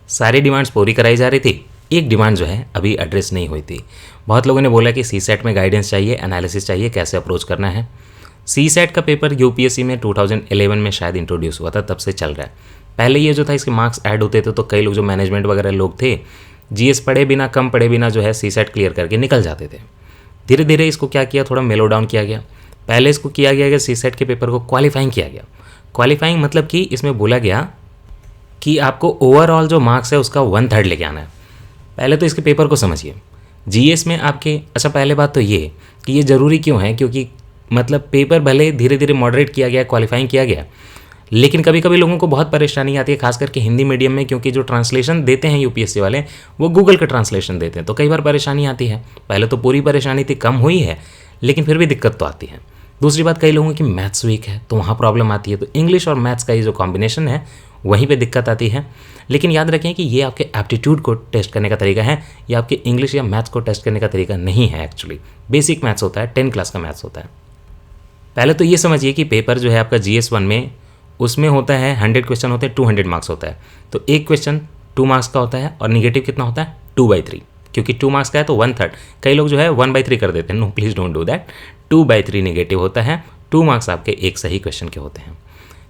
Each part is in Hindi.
सारी डिमांड्स पूरी कराई जा रही थी, एक डिमांड जो है अभी एड्रेस नहीं हुई थी। बहुत लोगों ने बोला कि सी सेट में गाइडेंस चाहिए, एनालिसिस चाहिए, कैसे अप्रोच करना है। सी सेट का पेपर यूपीएससी में 2011 में शायद इंट्रोड्यूस हुआ था, तब से चल रहा है। पहले ये जो था इसके मार्क्स ऐड होते थे तो कई लोग जो मैनेजमेंट वगैरह लोग थे जीएस पढ़े बिना, कम पढ़े बिना जो है सी सेट क्लियर करके निकल जाते थे। धीरे धीरे इसको क्या किया, थोड़ा मेलो डाउन किया गया। पहले इसको किया गया कि सी सेट के पेपर को क्वालिफाइंग किया गया। क्वालिफाइंग मतलब कि इसमें बोला गया कि आपको ओवरऑल जो मार्क्स है उसका 1/3 लेके आना है। पहले तो इसके पेपर को समझिए। जीएस में आपके, अच्छा पहले बात तो ये कि ये ज़रूरी क्यों है, क्योंकि मतलब पेपर भले धीरे धीरे मॉडरेट किया गया, क्वालिफाइंग किया गया, लेकिन कभी कभी लोगों को बहुत परेशानी आती है, खास करके हिंदी मीडियम में, क्योंकि जो ट्रांसलेशन देते हैं यूपीएससी वाले वो गूगल का ट्रांसलेशन देते हैं, तो कई बार परेशानी आती है। पहले तो पूरी परेशानी थी, कम हुई है, लेकिन फिर भी दिक्कत तो आती है। दूसरी बात, कई लोगों की मैथ्स वीक है तो वहाँ प्रॉब्लम आती है, तो इंग्लिश और मैथ्स का ये जो कॉम्बिनेशन है वहीं पे दिक्कत आती है। लेकिन याद रखें कि ये आपके एप्टीट्यूड को टेस्ट करने का तरीका है, ये आपके इंग्लिश या मैथ्स को टेस्ट करने का तरीका नहीं है। एक्चुअली बेसिक मैथ्स होता है, 10 क्लास का मैथ्स होता है। पहले तो ये समझिए कि पेपर जो है आपका GS1 में, उसमें होता है 100 क्वेश्चन होते हैं, 200 मार्क्स होता है। तो एक क्वेश्चन 2 मार्क्स का होता है और निगेटिव कितना होता है, 2/3, क्योंकि 2 मार्क्स का है तो 1/3। कई लोग जो है 1/3 कर देते हैं, no please don't do that. 2/3 negative होता है, 2 मार्क्स आपके एक सही क्वेश्चन के होते हैं।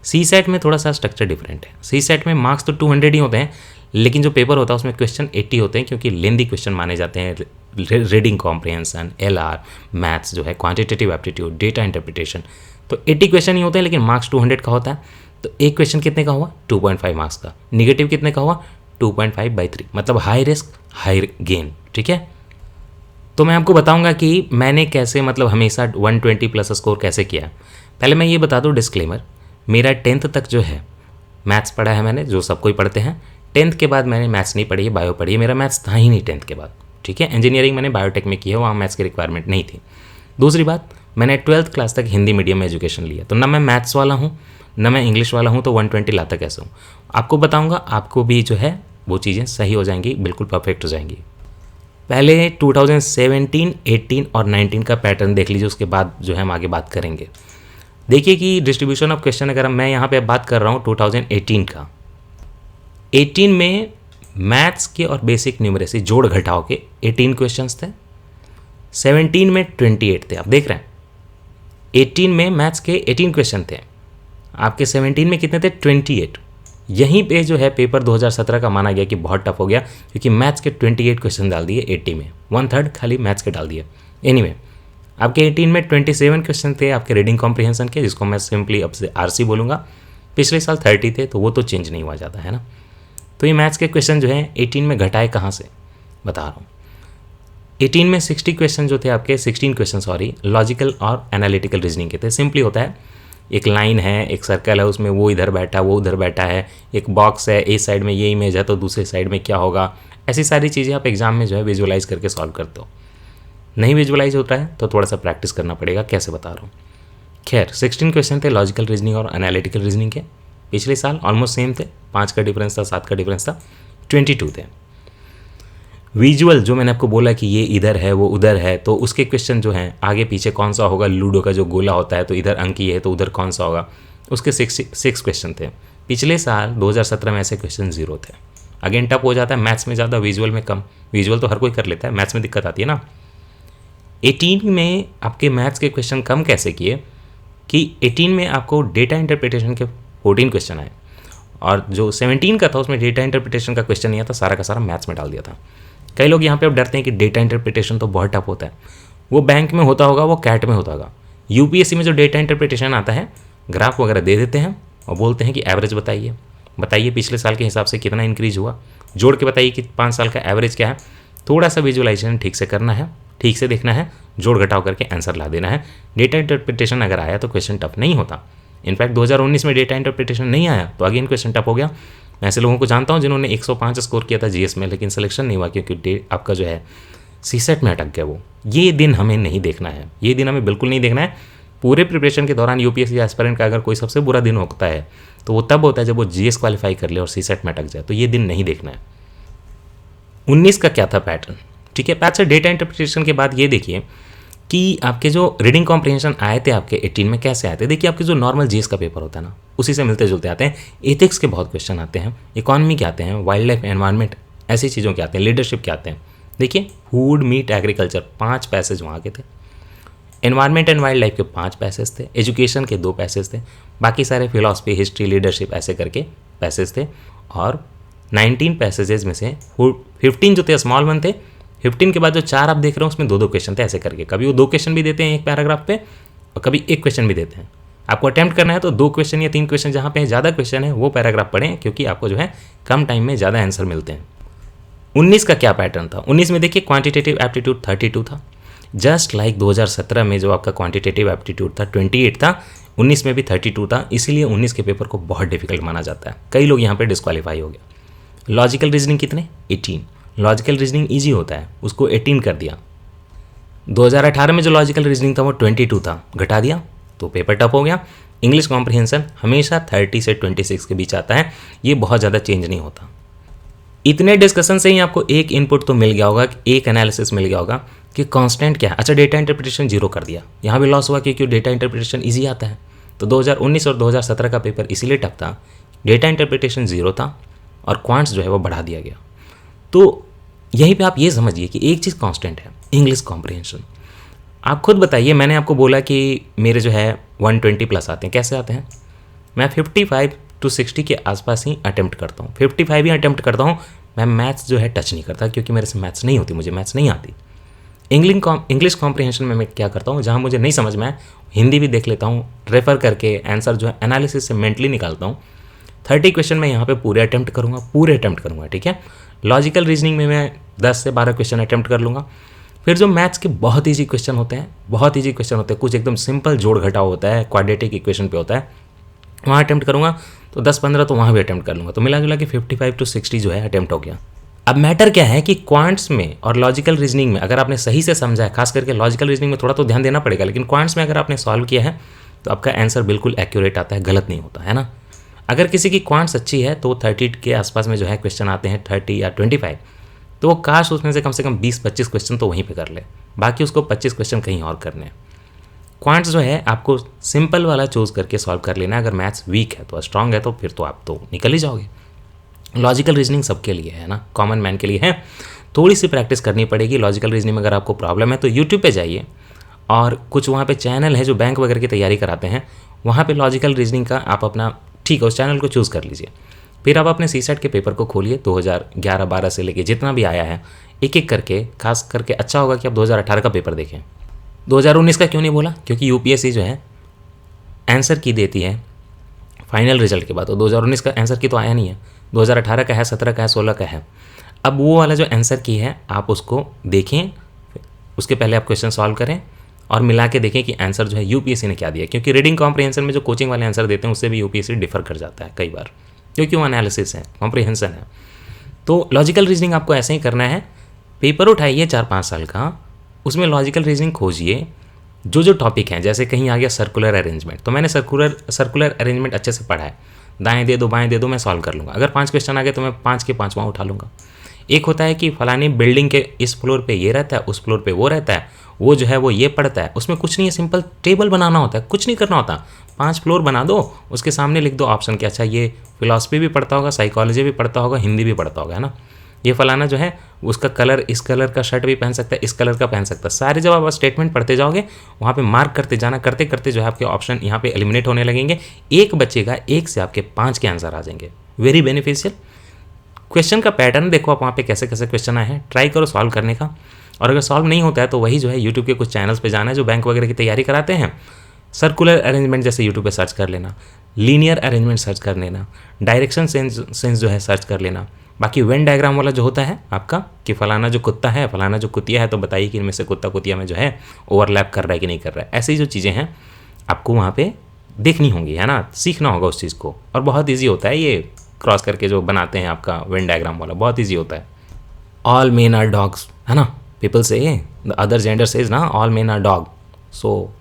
सी सेट में थोड़ा सा स्ट्रक्चर डिफरेंट है। सी सेट में मार्क्स तो 200 ही होते हैं, लेकिन जो पेपर होता है उसमें क्वेश्चन 80 होते हैं, क्योंकि लेंदी क्वेश्चन माने जाते हैं। रीडिंग कॉम्प्रिहेंशन, LR, मैथ्स जो है, क्वांटिटेटिव एप्टीट्यूड, डेटा इंटरप्रिटेशन, तो 80 क्वेश्चन ही होते हैं, लेकिन मार्क्स 200 का होता है। तो एक क्वेश्चन कितने का हुआ, 2.5 मार्क्स का। निगेटिव कितने का हुआ, 2.5/3, मतलब हाई रिस्क हाई गेन। ठीक है, तो मैं आपको बताऊंगा कि मैंने कैसे, मतलब हमेशा 120 प्लस स्कोर कैसे किया है। पहले मैं ये बता दूं डिस्क्लेमर, मेरा 10th तक जो है मैथ्स पढ़ा है मैंने, जो सब कोई पढ़ते हैं। 10th के बाद मैंने मैथ्स नहीं पढ़ी है, बायो पढ़ी है। मेरा मैथ्स था ही नहीं 10th के बाद। ठीक है, इंजीनियरिंग मैंने बायोटेक में की है, वहाँ मैथ्स की रिक्वायरमेंट नहीं थी। दूसरी बात, मैंने 12th क्लास तक हिंदी मीडियम में एजुकेशन लिया, तो ना मैं मैथ्स वाला हूँ ना मैं इंग्लिश वाला हूँ, तो 120 लाता कैसे हूँ आपको बताऊँगा। आपको भी जो है वो चीज़ें सही हो जाएंगी, बिल्कुल परफेक्ट हो जाएंगी। पहले 2017, 18 और 19 का पैटर्न देख लीजिए, उसके बाद जो है हम आगे बात करेंगे। देखिए कि डिस्ट्रीब्यूशन ऑफ क्वेश्चन, अगर मैं यहाँ पे बात कर रहा हूँ 2018 का, 18 में मैथ्स के और बेसिक न्यूमरेसी जोड़ घटाव के 18 क्वेश्चंस थे। 17 में 28 थे। आप देख रहे हैं 18 में मैथ्स के 18 क्वेश्चन थे, आपके 17 में कितने थे, 28। यहीं पे जो है पेपर 2017 का माना गया कि बहुत टफ हो गया, क्योंकि मैथ्स के 28 क्वेश्चन डाल दिए 80 में, 1/3 खाली मैथ्स के डाल दिए। एनीवे, आपके 18 में 27 क्वेश्चन थे आपके रीडिंग कॉम्प्रिहेंशन के, जिसको मैं सिंपली अब से RC बोलूँगा। पिछले साल 30 थे, तो वो तो चेंज नहीं हुआ जाता है ना। तो ये मैथ्स के क्वेश्चन जो है 18 में घटाए कहाँ से, बता रहा हूँ। 18 में 60 क्वेश्चन जो थे आपके, 16 क्वेश्चन सॉरी, लॉजिकल और एनालिटिकल रीजनिंग के थे। सिंपली होता है, एक लाइन है, एक सर्कल है, उसमें वो इधर बैठा वो उधर बैठा है, एक बॉक्स है, एक साइड में ये इमेज है तो दूसरे साइड में क्या होगा, ऐसी सारी चीज़ें आप एग्जाम में जो है विजुअलाइज करके सॉल्व करते हो। नहीं विजुअलाइज होता है तो थोड़ा सा प्रैक्टिस करना पड़ेगा, कैसे बता रहा हूँ। खैर, 16 क्वेश्चन थे लॉजिकल रीजनिंग और एनालिटिकल रीजनिंग के। पिछले साल ऑलमोस्ट सेम थे, 5 का डिफरेंस था, 7 का डिफरेंस था, 22 थे। विजुअल जो मैंने आपको बोला कि ये इधर है वो उधर है, तो उसके क्वेश्चन जो हैं आगे पीछे कौन सा होगा, लूडो का जो गोला होता है तो इधर अंक ये है तो उधर कौन सा होगा, उसके 6 क्वेश्चन थे। पिछले साल 2017 में ऐसे क्वेश्चन 0 थे। अगेन टफ हो जाता है, मैथ्स में ज़्यादा, विजुअल में कम। विजुअल तो हर कोई कर लेता है, मैथ्स में दिक्कत आती है ना। 18 में आपके मैथ्स के क्वेश्चन कम कैसे किए कि 18 में आपको डेटा इंटरप्रिटेशन के 14 क्वेश्चन आए, और जो 17 का था उसमें डेटा इंटरप्रिटेशन का क्वेश्चन नहीं आता, सारा का सारा मैथ्स में डाल दिया था। कई लोग यहाँ पे अब डरते हैं कि डेटा इंटरप्रिटेशन तो बहुत टफ होता है, वो बैंक में होता होगा, वो कैट में होता होगा। यूपीएससी में जो डेटा इंटरप्रिटेशन आता है, ग्राफ वगैरह दे देते हैं और बोलते हैं कि एवरेज बताइए पिछले साल के हिसाब से कितना इंक्रीज हुआ, जोड़ के बताइए कि 5 साल का एवरेज क्या है। थोड़ा सा विजुअलाइजेशन ठीक से करना है, ठीक से देखना है, जोड़ घटाव करके आंसर ला देना है। डेटा इंटरप्रिटेशन अगर आया तो क्वेश्चन टफ नहीं होता। इनफैक्ट 2019 में डेटा इंटरप्रिटेशन नहीं आया तो अगेन क्वेश्चन टफ हो गया। मैं ऐसे लोगों को जानता हूँ जिन्होंने 105 स्कोर किया था जीएस में, लेकिन सिलेक्शन नहीं हुआ क्योंकि आपका जो है सीसेट में अटक गया वो। ये दिन हमें नहीं देखना है, ये दिन हमें बिल्कुल नहीं देखना है। पूरे प्रिपरेशन के दौरान यूपीएससी एस्पिरेंट का अगर कोई सबसे बुरा दिन होता है तो वो तब होता है जब वो जीएस क्वालिफाई कर ले और सीसेट में अटक जाए, तो ये दिन नहीं देखना है। 19 का क्या था पैटर्न, ठीक है। पैट से डेटा इंटरप्रिटेशन के बाद ये देखिए कि आपके जो रीडिंग कॉम्प्रिहेंशन आए थे आपके 18 में कैसे आए थे। देखिए आपके जो नॉर्मल जीएस का पेपर होता है ना, उसी से मिलते जुलते आते हैं। एथिक्स के बहुत क्वेश्चन आते हैं, इकोनॉमी के आते हैं, वाइल्ड लाइफ एनवायरनमेंट ऐसी चीज़ों के आते हैं, लीडरशिप के आते हैं। देखिए फूड मीट एग्रीकल्चर 5 पैसेज वहाँ के थे, एनवायरनमेंट एंड वाइल्ड लाइफ के 5 पैसेज थे, एजुकेशन के 2 पैसेज थे, बाकी सारे फिलॉसफी हिस्ट्री लीडरशिप ऐसे करके पैसेज थे। और 19 पैसेजेस में से 15 जो थे स्मॉल वन थे, 15 के बाद जो 4 आप देख रहे हो उसमें 2-2 क्वेश्चन थे ऐसे करके। कभी वो 2 क्वेश्चन भी देते हैं एक पैराग्राफ पे और कभी 1 क्वेश्चन भी देते हैं। आपको अटेम्प्ट करना है तो 2 क्वेश्चन या 3 क्वेश्चन जहाँ पे ज़्यादा क्वेश्चन है वो पैराग्राफ पढ़ें, क्योंकि आपको जो है कम टाइम में ज़्यादा आंसर मिलते हैं। 19 का क्या पैटर्न था? 19 में देखिए क्वांटिटेटिव एप्टीट्यूड 32 था, जस्ट लाइक 2017 में जो आपका क्वांटिटेटिव एप्टीट्यूड था 28 था, 19 में भी 32 था। इसीलिए 19 के पेपर को बहुत डिफिकल्ट माना जाता है, कई लोग यहाँ पे डिस्क्वालीफाई हो गया। लॉजिकल रीजनिंग कितने? 18। लॉजिकल रीजनिंग ईजी होता है, उसको 18 कर दिया। 2018 में जो लॉजिकल रीजनिंग था वो 22 था, घटा दिया तो पेपर टफ हो गया। इंग्लिश कॉम्प्रिहेंशन हमेशा 30 से 26 के बीच आता है, ये बहुत ज़्यादा चेंज नहीं होता। इतने डिस्कशन से ही आपको एक इनपुट तो मिल गया होगा, एक एनालिसिस मिल गया होगा कि कांस्टेंट क्या है। अच्छा, डेटा इंटरप्रिटेशन 0 कर दिया, यहाँ भी लॉस हुआ क्योंकि डेटा इंटरप्रिटेशन ईजी आता है। तो 2019 और 2017 का पेपर इसीलिए टफ था, डेटा इंटरप्रिटेशन 0 था और क्वांट्स जो है वो बढ़ा दिया गया। तो यहीं पे आप ये समझिए कि एक चीज़ कांस्टेंट है, इंग्लिश कॉम्प्रिहेंशन। आप खुद बताइए, मैंने आपको बोला कि मेरे जो है 120 प्लस आते हैं, कैसे आते हैं? मैं 55 to 60 के आसपास ही अटेम्प्ट करता हूँ, 55 ही अटेम्प्ट करता हूँ। मैं मैथ्स जो है टच नहीं करता, क्योंकि मेरे से मैथ्स नहीं होती, मुझे मैथ्स नहीं आती। इंग्लिश कॉम्प्रिहेंशन में मैं क्या करता हूँ, जहाँ मुझे नहीं समझ में आए हिंदी भी देख लेता हूँ, रेफर करके आंसर जो है एनालिसिस से मेंटली निकालता हूँ। 30 क्वेश्चन मैं यहाँ पे पूरे अटेम्प्ट करूँगा, ठीक है। लॉजिकल रीजनिंग में मैं 10 से 12 क्वेश्चन अटेम्प्ट कर लूँगा। फिर जो मैथ्स के बहुत ईजी क्वेश्चन होते हैं, कुछ एकदम सिंपल जोड़ घटाव होता है, क्वाड्रेटिक इक्वेशन पे होता है, वहाँ अटेम्प्ट करूँगा। तो 10-15 तो वहाँ भी अटेम्प्ट कर लूँगा, तो मिला जुला के 55 to 60 जो है अटेम्प्ट हो गया। अब मैटर क्या है कि क्वांट्स में और लॉजिकल रीजनिंग में अगर आपने सही से समझा है, खास करके लॉजिकल रीजनिंग में थोड़ा तो ध्यान देना पड़ेगा, लेकिन क्वांट्स में अगर आपने सॉल्व किया है तो आपका आंसर बिल्कुल एक्यूरेट आता है, गलत नहीं होता है ना। अगर किसी की क्वांट्स अच्छी है तो 30 के आसपास में जो है क्वेश्चन आते हैं, 30 या 25, तो वो काश उसमें से कम 20-25 क्वेश्चन तो वहीं पे कर ले, बाकी उसको 25 क्वेश्चन कहीं और करने हैं। क्वांट्स जो है आपको सिंपल वाला चूज़ करके सॉल्व कर लेना है। अगर मैथ्स वीक है तो स्ट्रांग है तो फिर तो आप तो निकल ही जाओगे। लॉजिकल रीजनिंग सबके लिए है ना, कॉमन मैन के लिए है, थोड़ी सी प्रैक्टिस करनी पड़ेगी। लॉजिकल रीजनिंग में अगर आपको प्रॉब्लम है तो यूट्यूब पे जाइए, और कुछ वहाँ पे चैनल है जो बैंक वगैरह की तैयारी कराते हैं, वहाँ पे लॉजिकल रीजनिंग का आप अपना ठीक है उस चैनल को चूज़ कर लीजिए। फिर आप अपने सीसेट के पेपर को खोलिए, 2011-12 से लेके जितना भी आया है एक एक करके। खास करके अच्छा होगा कि आप 2018 का पेपर देखें। 2019 का क्यों नहीं बोला? क्योंकि यूपीएससी जो है आंसर की देती है फाइनल रिजल्ट के बाद, तो 2019 का आंसर की तो आया नहीं है, 2018 का है, 17 का है, 16 का है। अब वो वाला जो आंसर की है आप उसको देखें, उसके पहले आप क्वेश्चन सॉल्व करें और मिला के देखें कि आंसर जो है यूपीएससी ने क्या दिया। क्योंकि रीडिंग कॉम्प्रिहेंशन में जो कोचिंग वाले आंसर देते हैं उससे भी यूपीएससी डिफर कर जाता है कई बार, क्योंकि वो एनालिसिस है, कॉम्प्रिहेंशन है। तो लॉजिकल रीजनिंग आपको ऐसे ही करना है, पेपर उठाइए 4-5 साल का, उसमें लॉजिकल रीजनिंग खोजिए। जो टॉपिक हैं, जैसे कहीं आ गया सर्कुलर अरेंजमेंट, तो मैंने सर्कुलर अरेंजमेंट अच्छे से पढ़ा है, दाएं दे दो बाएं दे दो मैं सॉल्व कर लूँगा। अगर 5 क्वेश्चन आ गए तो मैं 5 के 5वां उठा लूँगा। एक होता है कि फलानी बिल्डिंग के इस फ्लोर पे ये रहता है, उस फ्लोर पे वो रहता है, वो जो है वो ये पढ़ता है, उसमें कुछ नहीं है, सिंपल टेबल बनाना होता है, कुछ नहीं करना होता। 5 फ्लोर बना दो, उसके सामने लिख दो ऑप्शन कि अच्छा ये फिलॉसफी भी पढ़ता होगा, साइकोलॉजी भी पढ़ता होगा, हिंदी भी पढ़ता होगा, है ना। ये फलाना जो है उसका कलर, इस कलर का शर्ट भी पहन सकता है, इस कलर का पहन सकता है। सारे जब आप स्टेटमेंट पढ़ते जाओगे वहाँ पे मार्क करते जाना, करते करते जो है आपके ऑप्शन यहाँ पे एलिमिनेट होने लगेंगे। एक बचेगा, एक से आपके 5 के आंसर आ जाएंगे। Very beneficial. क्वेश्चन का पैटर्न देखो आप वहाँ पे कैसे कैसे क्वेश्चन आए हैं, ट्राई करो सॉल्व करने का। और अगर सॉल्व नहीं होता है तो वही जो है यूट्यूब के कुछ चैनल्स पे जाना है जो बैंक वगैरह की तैयारी कराते हैं। सर्कुलर अरेंजमेंट जैसे यूट्यूब पे सर्च कर लेना, लीनियर अरेंजमेंट सर्च कर लेना, डायरेक्शन सेंस जो है सर्च कर लेना। बाकी वेन डायग्राम वाला जो होता है आपका कि फलाना जो कुत्ता है, फलाना जो कुतिया है, तो बताइए कि इनमें से कुत्ता कुतिया में जो है ओवरलैप कर रहा है कि नहीं कर रहा है। ऐसी जो चीज़ें हैं आपको वहाँ पे देखनी होंगी, है ना, सीखना होगा उस चीज़ को। और बहुत ईजी होता है ये क्रॉस करके जो बनाते हैं आपका वेन डायग्राम वाला, बहुत ईजी होता है। ऑल मेन आर डॉग्स, है ना, पीपल से द अदर जेंडर सेज ना ऑल मेन आर डॉग। सो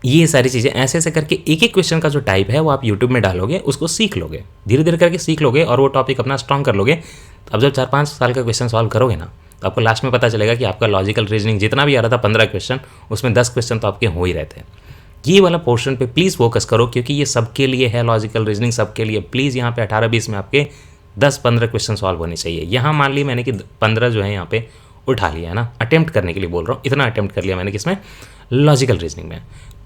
ये सारी चीज़ें ऐसे ऐसे करके एक एक क्वेश्चन का जो टाइप है वो आप यूट्यूब में डालोगे, उसको सीख लोगे, धीरे धीरे करके सीख लोगे और वो टॉपिक अपना स्ट्रॉन्ग कर लोगे। अब जब 4-5 साल का क्वेश्चन सॉल्व करोगे ना, तो आपको लास्ट में पता चलेगा कि आपका लॉजिकल रीजनिंग जितना भी आ रहा था 15 क्वेश्चन, उसमें 10 क्वेश्चन तो आपके हो ही रहते हैं। ये वाला पोर्शन पे प्लीज़ फोकस करो, क्योंकि ये सबके लिए है, लॉजिकल रीजनिंग सबके लिए। प्लीज़ यहाँ पे 18-20 में आपके 10-15 क्वेश्चन सॉल्व होने चाहिए। यहाँ मान ली मैंने कि 15 जो है यहाँ पे उठा लिया है ना, अटेम्प्ट करने के लिए बोल रहा हूँ, इतना अटेम्प्ट कर लिया मैंने किसमें, लॉजिकल रीजनिंग में।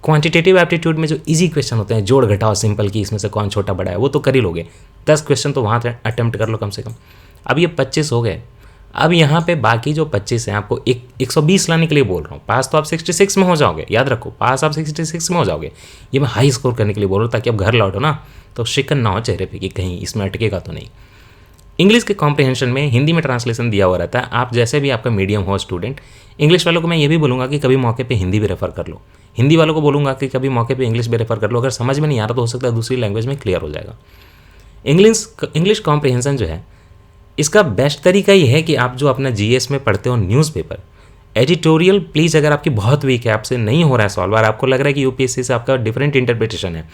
क्वांटिटेटिव एप्टीट्यूड में जो इजी क्वेश्चन होते हैं, जोड़ घटाओ सिंपल की, इसमें से कौन छोटा बड़ा है, वो तो कर ही लोगे। 10 क्वेश्चन तो वहाँ अटेम्प्ट कर लो कम से कम। अब ये 25 हो गए। अब यहाँ पे बाकी जो 25 हैं आपको 120 लाने के लिए बोल रहा हूँ। पास तो आप 66 में हो जाओगे, याद रखो, पास आप 66 में हो जाओगे। ये मैं हाई स्कोर करने के लिए बोल रहा हूँ, ताकि आप घर लौटो ना तो शिकन ना हो चेहरे पे कि कहीं इसमें अटकेगा तो नहीं। इंग्लिश के कॉम्प्रिहेंशन में हिंदी में ट्रांसलेशन दिया हुआ रहता है। आप जैसे भी आपका मीडियम हो स्टूडेंट, इंग्लिश वालों को मैं ये भी बोलूँगा कि कभी मौके पे हिंदी भी रेफर कर लो, हिंदी वालों को बोलूँगा कि कभी मौके पे इंग्लिश भी रेफर कर लो। अगर समझ में नहीं आ रहा तो हो सकता है दूसरी लैंग्वेज में क्लियर हो जाएगा। इंग्लिश कॉम्प्रिहेंशन जो है, इसका बेस्ट तरीका ये है कि आप जो अपना जीएस में पढ़ते हो न्यूज़पेपर, एडिटोरियल प्लीज़ अगर आपकी बहुत वीक है, आपसे नहीं हो रहा है सॉल्व, और आपको लग रहा है कि यूपीएससी से आपका डिफरेंट इंटरप्रिटेशन है,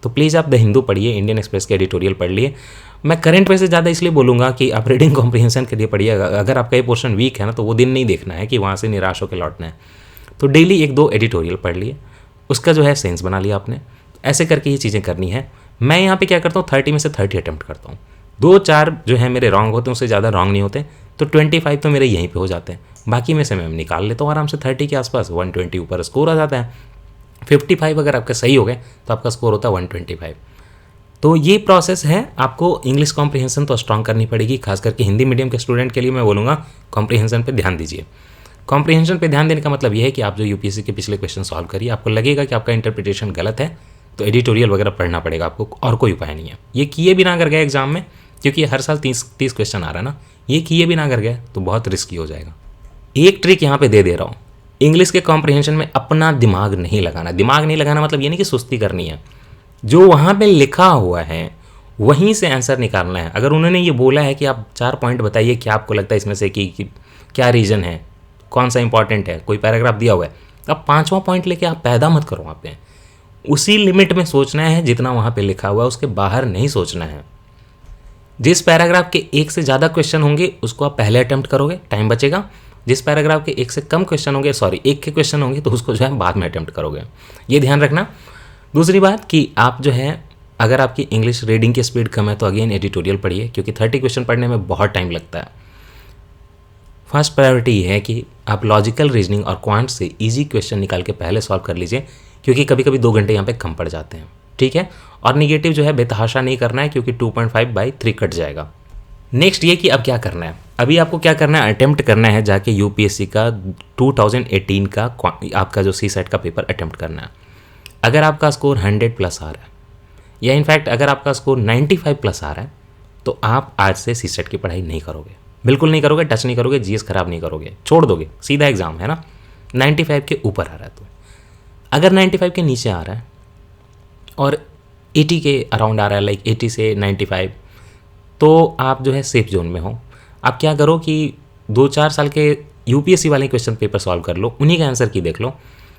तो प्लीज़ आप द हिंदू पढ़िए, इंडियन एक्सप्रेस के एडिटोरियल पढ़ लिए। मैं करंट पे से ज़्यादा इसलिए बोलूँगा कि आप रीडिंग कॉम्प्रिहेंशन के लिए पढ़िए। अगर आपका ये पोर्शन वीक है ना, तो वो दिन नहीं देखना है कि वहाँ से निराश होकर लौटना है। तो डेली 1-2 एडिटोरियल पढ़ लिए, उसका जो है सेंस बना लिया आपने। ऐसे करके ये चीज़ें करनी है। मैं यहाँ पे क्या करता हूँ, 30 में से 30 अटैम्प्ट करता हूँ। 2-4 जो है मेरे रॉन्ग होते हैं, उससे ज़्यादा रॉन्ग नहीं होते, तो 25 तो मेरे यहीं पे हो जाते हैं। बाकी में से मैं निकाल लेता हूँ आराम से 30 के आसपास, 120 ऊपर स्कोर आ जाता है। 55 अगर आपके सही हो गए तो आपका स्कोर होता है 125। तो ये प्रोसेस है। आपको इंग्लिश कॉम्प्रिहेंशन तो स्ट्रांग करनी पड़ेगी, खास करके हिंदी मीडियम के स्टूडेंट के लिए मैं बोलूँगा कॉम्प्रिहेंशन पे ध्यान दीजिए। कॉम्प्रिहेंशन पे ध्यान देने का मतलब ये है कि आप जो यूपीएससी के पिछले क्वेश्चन सॉल्व करिए, आपको लगेगा कि आपका इंटरप्रिटेशन गलत है तो एडिटोरियल वगैरह पढ़ना पड़ेगा आपको, और कोई उपाय नहीं है। ये किए बिना अगर गए एग्जाम में, क्योंकि हर साल 30 क्वेश्चन आ रहा है ना, ये किए बिना अगर गए तो बहुत रिस्की हो जाएगा। एक ट्रिक यहाँ पे दे रहा हूँ, इंग्लिश के कॉम्प्रिहेंशन में अपना दिमाग नहीं लगाना। दिमाग नहीं लगाना मतलब ये नहीं कि सुस्ती करनी है, जो वहाँ पे लिखा हुआ है वहीं से आंसर निकालना है। अगर उन्होंने ये बोला है कि आप 4 पॉइंट बताइए, क्या आपको लगता है इसमें से कि क्या रीज़न है, कौन सा इंपॉर्टेंट है, कोई पैराग्राफ दिया हुआ है, अब 5वां पॉइंट लेके आप पैदा मत करो। वहाँ पे उसी लिमिट में सोचना है जितना वहाँ पे लिखा हुआ है, उसके बाहर नहीं सोचना है। जिस पैराग्राफ के 1 से ज़्यादा क्वेश्चन होंगे उसको आप पहले अटैम्प्ट करोगे, टाइम बचेगा। जिस पैराग्राफ के 1 से कम क्वेश्चन होंगे, 1 के क्वेश्चन होंगे, तो उसको जो है बाद में अटैम्प्ट करोगे। ये ध्यान रखना। दूसरी बात कि आप जो है, अगर आपकी इंग्लिश रीडिंग की स्पीड कम है तो अगेन एडिटोरियल पढ़िए, क्योंकि 30 क्वेश्चन पढ़ने में बहुत टाइम लगता है। फर्स्ट प्रायोरिटी ये है कि आप लॉजिकल रीजनिंग और क्वांट से इजी क्वेश्चन निकाल के पहले सॉल्व कर लीजिए, क्योंकि कभी कभी 2 घंटे यहाँ पे कम पड़ जाते हैं, ठीक है। और निगेटिव जो है बेतहाशा नहीं करना है, क्योंकि 2.5/3 कट जाएगा। नेक्स्ट ये कि अब क्या करना है, अभी आपको क्या करना है, अटेम्प्ट करना है जाके यूपीएससी का 2018 का आपका जो सीसेट का पेपर अटेम्प्ट करना है। अगर आपका स्कोर 100+ आ रहा है, या इनफैक्ट अगर आपका स्कोर 95+ आ रहा है, तो आप आज से सीसेट की पढ़ाई नहीं करोगे, बिल्कुल नहीं करोगे, टच नहीं करोगे, जीएस खराब नहीं करोगे, छोड़ दोगे, सीधा एग्जाम है ना। 95 के ऊपर आ रहा है तो, अगर 95 के नीचे आ रहा है और 80 के अराउंड आ रहा है, लाइक 80 से 95, तो आप जो है सेफ जोन में हो। आप क्या करो कि 2-4 साल के यूपीएससी वाले क्वेश्चन पेपर सॉल्व कर लो, उन्हीं का आंसर की देख लो।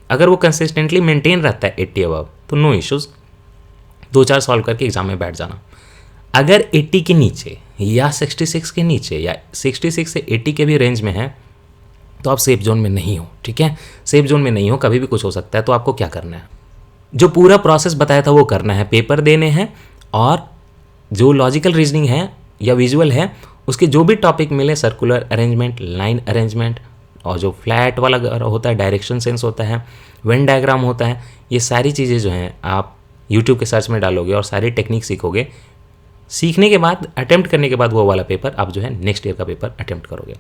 अगर वो कंसिस्टेंटली मेंटेन रहता है 80 अबव, तो नो इश्यूज़, 2-4 सॉल्व करके एग्जाम में बैठ जाना। अगर 80 के नीचे या 66 के नीचे या 66 से 80 के भी रेंज में है, तो आप सेफ जोन में नहीं हो, ठीक है। सेफ जोन में नहीं हो, कभी भी कुछ हो सकता है। तो आपको क्या करना है, जो पूरा प्रोसेस बताया था वो करना है, पेपर देने हैं, और जो लॉजिकल रीजनिंग है या विजुअल है, उसके जो भी टॉपिक मिले, सर्कुलर अरेंजमेंट, लाइन अरेंजमेंट, और जो फ्लैट वाला होता है, डायरेक्शन सेंस होता है, वेन डायग्राम होता है, ये सारी चीज़ें जो हैं आप यूट्यूब के सर्च में डालोगे और सारी टेक्निक सीखोगे। सीखने के बाद, अटेम्प्ट करने के बाद वो वाला पेपर आप जो है नेक्स्ट ईयर का पेपर अटेम्प्ट करोगे।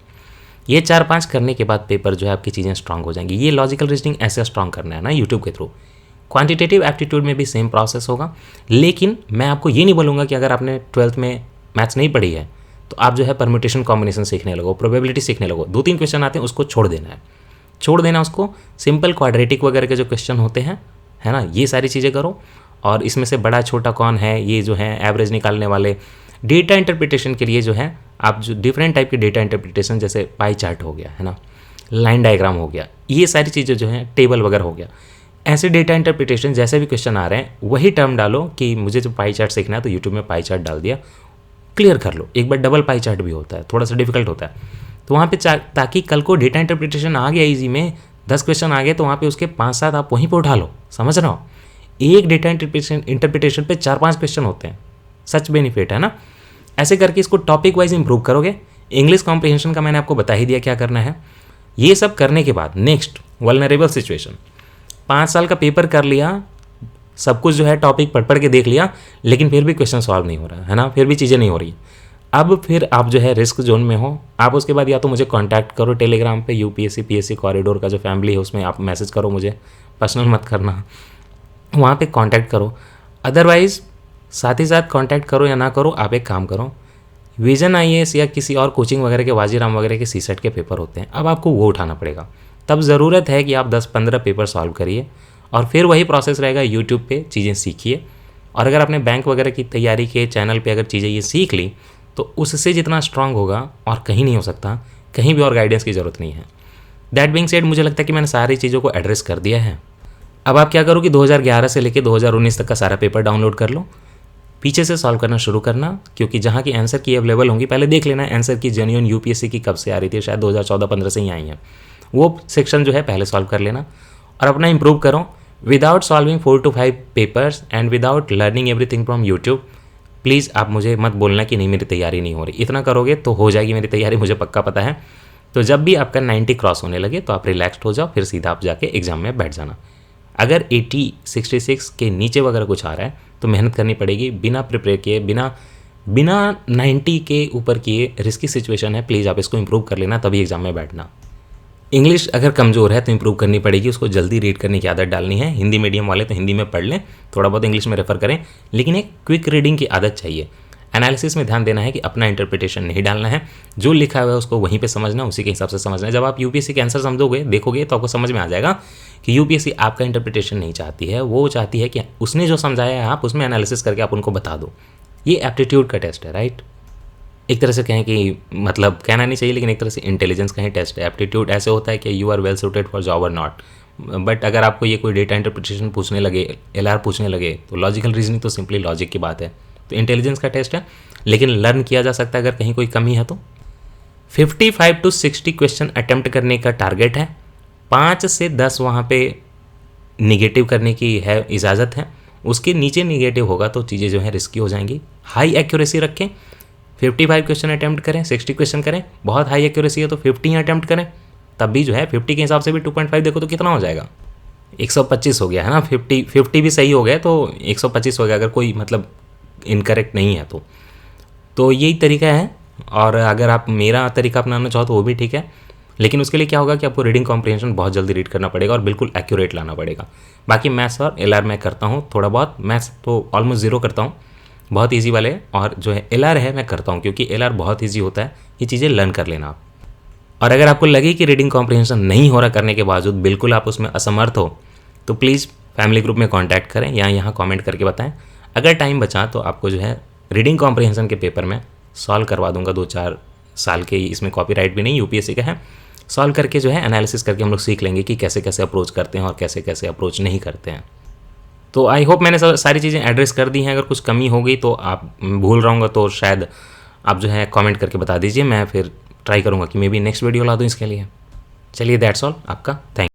ये 4-5 करने के बाद पेपर जो है आपकी चीज़ें स्ट्रांग हो जाएंगी। ये लॉजिकल रीजनिंग ऐसे स्ट्रांग करना है ना यूट्यूब के थ्रू। क्वांटिटेटिव एप्टीट्यूड में भी सेम प्रोसेस होगा, लेकिन मैं आपको ये नहीं बोलूँगा कि अगर आपने 12th में मैथ्स नहीं पढ़ी है तो आप जो है परम्यूटेशन कॉम्बिनेशन सीखने लगो, प्रोबेबिलिटी सीखने लगो। 2-3 क्वेश्चन आते हैं, उसको छोड़ देना है, छोड़ देना उसको। सिंपल क्वाड्रेटिक वगैरह के जो क्वेश्चन होते हैं, है ना, ये सारी चीज़ें करो। और इसमें से बड़ा छोटा कौन है, ये जो है एवरेज निकालने वाले, डेटा इंटरप्रिटेशन के लिए जो है आप जो डिफरेंट टाइप के डेटा इंटरप्रिटेशन, जैसे पाई चार्ट हो गया, है ना, लाइन डायग्राम हो गया, ये सारी चीज़ें जो हैं, टेबल वगैरह हो गया, ऐसे डेटा इंटरप्रिटेशन जैसे भी क्वेश्चन आ रहे हैं वही टर्म डालो कि मुझे जो पाई चार्ट सीखना है, तो यूट्यूब में पाई चार्ट डाल दिया, क्लियर कर लो। एक बार डबल पाई चार्ट भी होता है, थोड़ा सा डिफिकल्ट होता है, तो वहाँ पे ताकि कल को डेटा इंटरप्रिटेशन आ गया ईजी में, 10 क्वेश्चन आ गए तो वहाँ पे उसके 5-7 आप वहीं पे उठा लो। समझ रहे हो, एक डेटा इंटरप्रिटेशन पे 4-5 क्वेश्चन होते हैं, सच बेनिफिट है ना। ऐसे करके इसको टॉपिक वाइज इंप्रूव करोगे। इंग्लिश कॉम्प्रिहेंशन का मैंने आपको बता ही दिया क्या करना है। ये सब करने के बाद नेक्स्ट वल्नरेबल सिचुएशन, 5 साल का पेपर कर लिया, सब कुछ जो है टॉपिक पढ़ के देख लिया, लेकिन फिर भी क्वेश्चन सॉल्व नहीं हो रहा है ना, फिर भी चीज़ें नहीं हो रही। अब फिर आप जो है रिस्क जोन में हो, आप उसके बाद या तो मुझे कांटेक्ट करो टेलीग्राम पे, यूपीएससी पीएससी कॉरिडोर का जो फैमिली है उसमें आप मैसेज करो मुझे, पर्सनल मत करना, वहाँ पे कांटेक्ट करो। अदरवाइज़ साथ ही साथ कांटेक्ट करो या ना करो, आप एक काम करो, विजन आईएएस या किसी और कोचिंग वगैरह के, वाजीराम वगैरह के सीसेट के पेपर होते हैं, अब आपको वो उठाना पड़ेगा। तब ज़रूरत है कि आप 10-15 पेपर सॉल्व करिए और फिर वही प्रोसेस रहेगा, यूट्यूब पे चीज़ें सीखिए। और अगर आपने बैंक वगैरह की तैयारी के चैनल पे अगर चीज़ें ये सीख ली तो उससे जितना स्ट्रांग होगा और कहीं नहीं हो सकता, कहीं भी और गाइडेंस की ज़रूरत नहीं है। दैट बीइंग सेड, मुझे लगता है कि मैंने सारी चीज़ों को एड्रेस कर दिया है। अब आप क्या करो कि 2011 से लेकर 2019 तक का सारा पेपर डाउनलोड कर लो, पीछे से सॉल्व करना शुरू करना, क्योंकि जहाँ की आंसर की अवेलेबल होंगी पहले देख लेना आंसर की जेन्युइन यूपीएससी की कब से आ रही थी, शायद 2014-15 से ही आई हैं, वो सेक्शन जो है पहले सॉल्व कर लेना और अपना इंप्रूव करो without solving 4 to 5 papers and without learning everything from YouTube. Please आप मुझे मत बोलना कि नहीं मेरी तैयारी नहीं हो रही, इतना करोगे तो हो जाएगी मेरी तैयारी, मुझे पक्का पता है। तो जब भी आपका 90 क्रॉस होने लगे तो आप रिलैक्स्ड हो जाओ, फिर सीधा आप जाके एग्जाम में बैठ जाना। अगर 80, 66 के नीचे वगैरह कुछ आ रहा है तो मेहनत करनी पड़ेगी, बिना प्रिपेयर किए, बिना 90 के ऊपर किए, रिस्की सिचुएशन है, प्लीज़ आप इसको इंप्रूव कर लेना, तभी एग्जाम में बैठना। इंग्लिश अगर कमज़ोर है तो इंप्रूव करनी पड़ेगी, उसको जल्दी रीड करने की आदत डालनी है। हिंदी मीडियम वाले तो हिंदी में पढ़ लें, थोड़ा बहुत इंग्लिश में रेफर करें, लेकिन एक क्विक रीडिंग की आदत चाहिए। एनालिसिस में ध्यान देना है कि अपना इंटरप्रिटेशन नहीं डालना है, जो लिखा हुआ है उसको वहीं पे समझना, उसी के हिसाब से समझना है। जब आप यूपीएससी के आंसर समझोगे, देखोगे, तो आपको समझ में आ जाएगा कि यूपीएससी आपका इंटरप्रिटेशन नहीं चाहती है, वो चाहती है कि उसने जो समझाया है आप उसमें एनालिसिस करके आप उनको बता दो। ये एप्टीट्यूड का टेस्ट है, राइट। एक तरह से कहें कि मतलब कहना नहीं चाहिए, लेकिन एक तरह से इंटेलिजेंस का ही टेस्ट है। एप्टीट्यूड ऐसे होता है कि you are well suited for job और नॉट, बट अगर आपको ये कोई डेटा इंटरप्रिटेशन पूछने लगे, एलआर पूछने लगे, तो लॉजिकल रीजनिंग तो सिंपली लॉजिक की बात है। तो इंटेलिजेंस का टेस्ट है, लेकिन लर्न किया जा सकता है अगर कहीं कोई कमी है तो। 55 to 60 क्वेश्चन अटेम्प्ट करने का टारगेट है, 5 से 10 वहाँ पे निगेटिव करने की है इजाज़त है, उसके नीचे निगेटिव होगा तो चीज़ें जो है रिस्की हो जाएंगी। हाई एक्यूरेसी रखें, 55 क्वेश्चन अटैम्प्ट करें, 60 क्वेश्चन करें। बहुत हाई एक्यूरेसी है तो 50 अटैम्प्ट करें, तब भी जो है 50 के हिसाब से भी 2.5 देखो तो कितना हो जाएगा, 125 हो गया है ना। 50 भी सही हो गया तो 125 हो गया, अगर कोई मतलब इनकरेक्ट नहीं है तो यही तरीका है। और अगर आप मेरा तरीका अपनाना चाहो तो वो भी ठीक है, लेकिन उसके लिए क्या होगा कि आपको रीडिंग कॉम्प्रिहेंशन बहुत जल्दी रीड करना पड़ेगा और बिल्कुल एक्यूरेट लाना पड़ेगा। बाकी मैथ्स और एलआर मैं करता हूँ थोड़ा बहुत, मैथ्स तो ऑलमोस्ट ज़ीरो करता हूँ, बहुत ईजी वाले, और जो है एलआर है मैं करता हूँ, क्योंकि एलआर बहुत ईजी होता है, ये चीज़ें लर्न कर लेना आप। और अगर आपको लगे कि रीडिंग कॉम्प्रिहेंशन नहीं हो रहा करने के बावजूद बिल्कुल आप उसमें असमर्थ हो, तो प्लीज़ फैमिली ग्रुप में कॉन्टैक्ट करें या यहाँ कॉमेंट करके बताएं। अगर टाइम बचा तो आपको जो है रीडिंग कॉम्प्रिहेंशन के पेपर में सॉल्व करवा दूंगा, 2-4 साल के, इसमें कॉपीराइट भी नहीं, यूपीएससी का है। सॉल्व करके जो है एनालिसिस करके हम लोग सीख लेंगे कि कैसे कैसे अप्रोच करते हैं और कैसे कैसे अप्रोच नहीं करते हैं। तो आई होप मैंने सारी चीज़ें एड्रेस कर दी हैं। अगर कुछ कमी हो गई तो आप भूल रहा हूँ तो शायद आप जो है कमेंट करके बता दीजिए, मैं फिर ट्राई करूँगा कि मे बी नेक्स्ट वीडियो ला दूँ इसके लिए। चलिए दैट्स ऑल, आपका थैंक